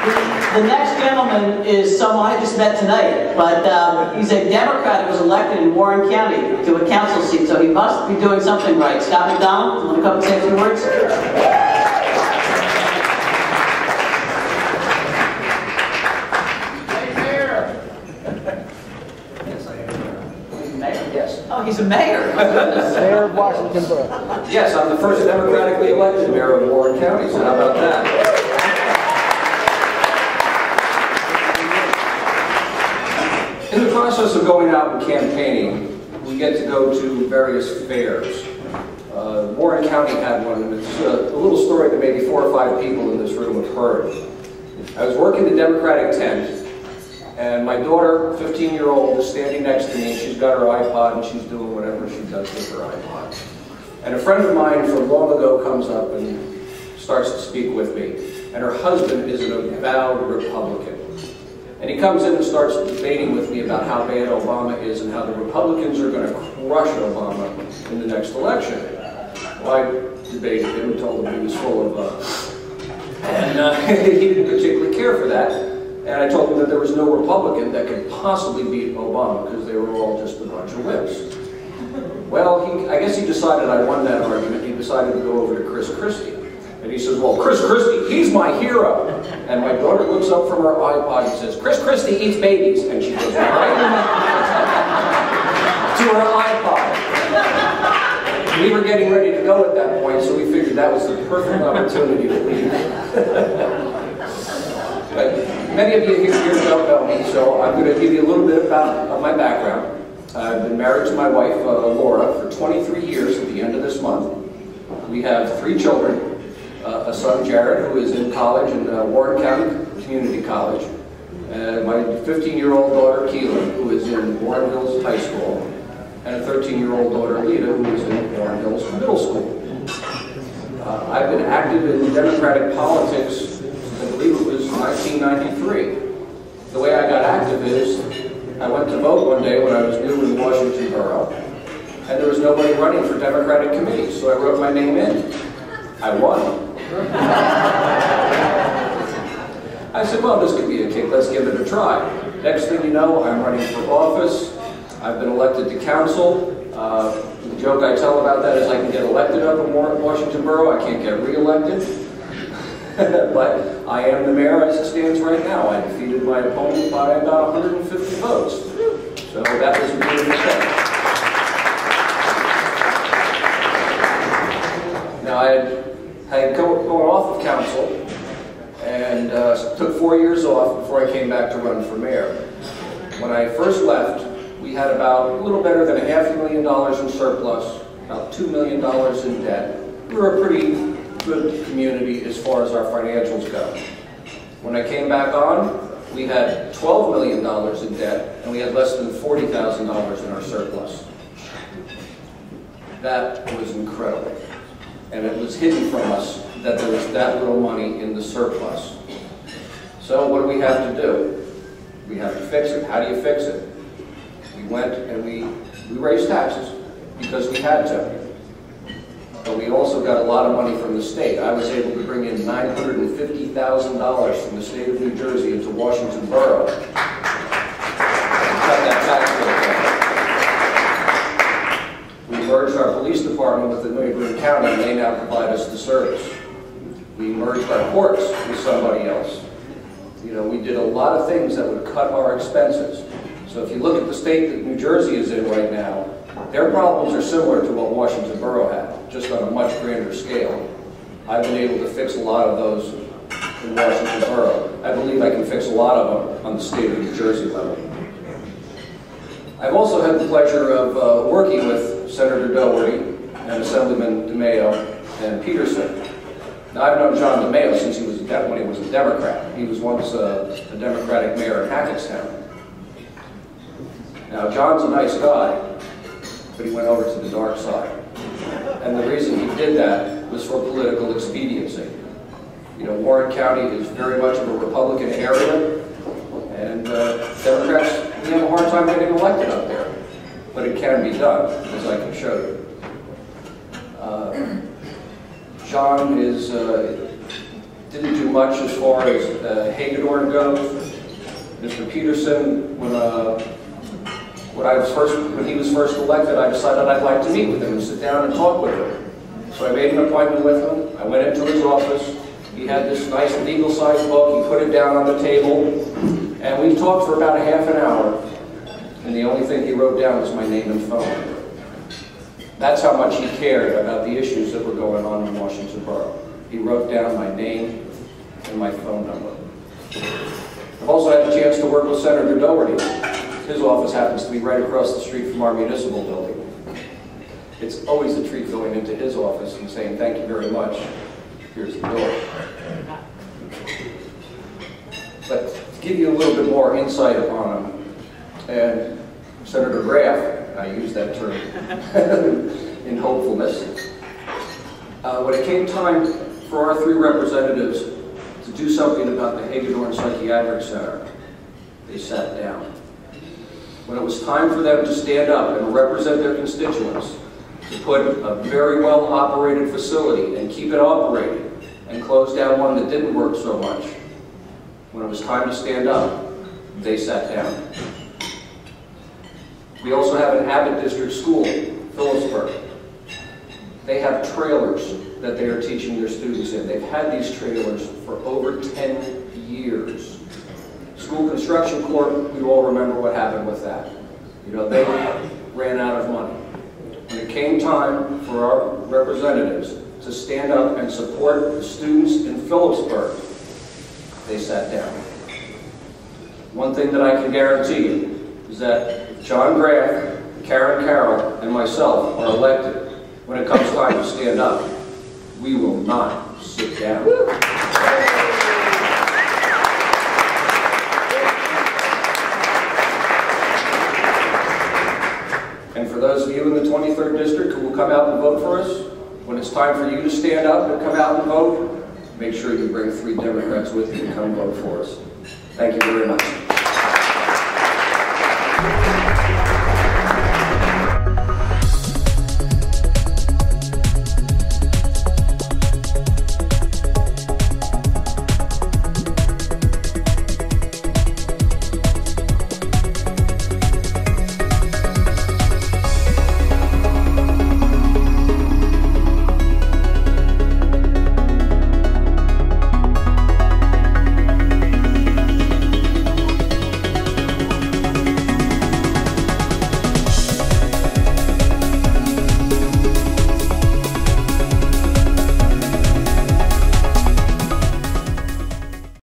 The next gentleman is someone I just met tonight, but he's a Democrat who was elected in Warren County to a council seat, so he must be doing something right. Scott McDonald, you want to come and say a few words? Yes. Oh, he's a mayor. Mayor of Washington Borough. Yes, I'm the first democratically elected mayor of Warren County, so how about that? In the process of going out and campaigning, we get to go to various fairs. Warren County had one, and it's a little story that maybe 4 or 5 people in this room have heard. I was working the Democratic tent, and my daughter, 15-year-old, is standing next to me, and she's got her iPod, and she's doing whatever she does with her iPod. And a friend of mine from long ago comes up and starts to speak with me, and her husband is an avowed Republican. And he comes in and starts debating with me about how bad Obama is and how the Republicans are going to crush Obama in the next election. Well, I debated him and told him he was full of... and he didn't particularly care for that. And I told him that there was no Republican that could possibly beat Obama because they were all just a bunch of whips. Well, I guess he decided I won that argument. He decided to go over to Chris Christie. And he says, well, Chris Christie, he's my hero. And my daughter looks up from her iPod and says, Chris Christie eats babies. And she goes right to her iPod. We were getting ready to go at that point, so we figured that was the perfect opportunity to leave. But many of you here don't know me, so I'm going to give you a little bit about my background. I've been married to my wife, Laura, for 23 years at the end of this month. We have 3 children. A son, Jared, who is in college in Warren County Community College. My 15-year-old daughter, Keelan, who is in Warren Hills High School. And a 13-year-old daughter, Lita, who is in Warren Hills Middle School. I've been active in Democratic politics since I believe it was 1993. The way I got active is, I went to vote one day when I was new in Washington Borough, and there was nobody running for Democratic committees, so I wrote my name in. I won. I said, well, this could be a kick, let's give it a try. Next thing you know, I'm running for office. I've been elected to council. The joke I tell about that is I can get elected up in Washington Borough, I can't get re-elected. But I am the mayor as it stands right now. I defeated my opponent by about 150 votes. So that was a beautiful thing. Now I had gone off of council and took 4 years off before I came back to run for mayor. When I first left, we had about a little better than $500,000 in surplus, about $2 million in debt. We were a pretty good community as far as our financials go. When I came back on, we had $12 million in debt, and we had less than $40,000 in our surplus. That was incredible. And it was hidden from us that there was that little money in the surplus. So what do we have to do? We have to fix it. How do you fix it? We went and we raised taxes because we had to. But we also got a lot of money from the state. I was able to bring in $950,000 from the state of New Jersey into Washington Borough. And cut that tax bill down. We merged our police department with the neighboring county, and they now provide us the service. We merged our courts with somebody else. You know, we did a lot of things that would cut our expenses. So if you look at the state that New Jersey is in right now, their problems are similar to what Washington Borough had, just on a much grander scale. I've been able to fix a lot of those in Washington Borough. I believe I can fix a lot of them on the state of New Jersey level. I've also had the pleasure of working with Senator Dougherty and Assemblyman DeMaio and Peterson. Now, I've known John DeMaio since he was when he was a Democrat. He was once a Democratic mayor in Hackettstown. Now, John's a nice guy, but he went over to the dark side. And the reason he did that was for political expediency. You know, Warren County is very much of a Republican area, and Democrats, we have a hard time getting elected up there. But it can be done, as I can show you. John is didn't do much as far as Hagedorn goes. Mr. Peterson, when he was first elected, I decided I'd like to meet with him and sit down and talk with him. So I made an appointment with him. I went into his office. He had this nice legal-sized book. He put it down on the table, and we talked for about a half an hour. And the only thing he wrote down was my name and phone number. That's how much he cared about the issues that were going on in Washington Borough. He wrote down my name and my phone number. I've also had the chance to work with Senator Doherty. His office happens to be right across the street from our municipal building. It's always a treat going into his office and saying, "Thank you very much. Here's the door." But to give you a little bit more insight upon him, and Senator Graff, I use that term in hopefulness, when it came time for our 3 representatives to do something about the Hagedorn Psychiatric Center, they sat down. When it was time for them to stand up and represent their constituents, to put a very well-operated facility and keep it operating, and close down one that didn't work so much, when it was time to stand up, they sat down. We also have an Abbott District School, Phillipsburg. They have trailers that they are teaching their students in. They've had these trailers for over 10 years. School Construction Corp, we all remember what happened with that. You know, they ran out of money. When it came time for our representatives to stand up and support the students in Phillipsburg, they sat down. One thing that I can guarantee you is that if John Graff, Karen Carroll, and myself are elected, when it comes time to stand up, we will not sit down. And for those of you in the 23rd District who will come out and vote for us, when it's time for you to stand up and come out and vote, make sure you bring 3 Democrats with you and come vote for us. Thank you very much.